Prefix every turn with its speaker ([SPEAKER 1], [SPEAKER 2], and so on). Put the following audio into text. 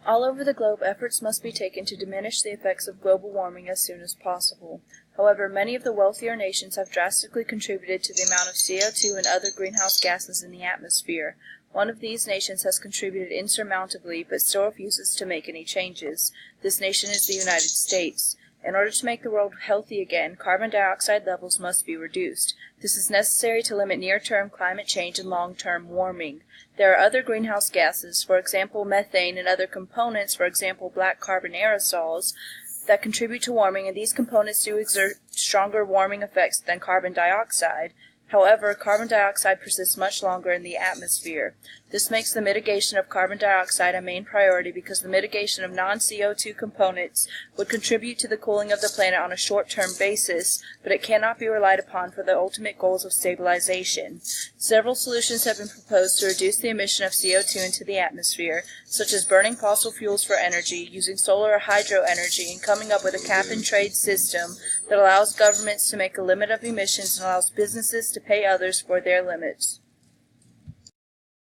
[SPEAKER 1] All over the globe, efforts must be taken to diminish the effects of global warming as soon as possible. However, many of the wealthier nations have drastically contributed to the amount of CO2 and other greenhouse gases in the atmosphere. One of these nations has contributed insurmountably, but still refuses to make any changes. This nation is the United States. In order to make the world healthy again, carbon dioxide levels must be reduced. This is necessary to limit near-term climate change and long-term warming. There are other greenhouse gases, for example methane, and other components, for example black carbon aerosols, that contribute to warming, and these components do exert stronger warming effects than carbon dioxide. However, carbon dioxide persists much longer in the atmosphere. This makes the mitigation of carbon dioxide a main priority because the mitigation of non-CO2 components would contribute to the cooling of the planet on a short-term basis, but it cannot be relied upon for the ultimate goals of stabilization. Several solutions have been proposed to reduce the emission of CO2 into the atmosphere, such as burning fossil fuels for energy, using solar or hydro energy, and coming up with a cap-and-trade system that allows governments to make a limit of emissions and allows businesses to pay others for their limits.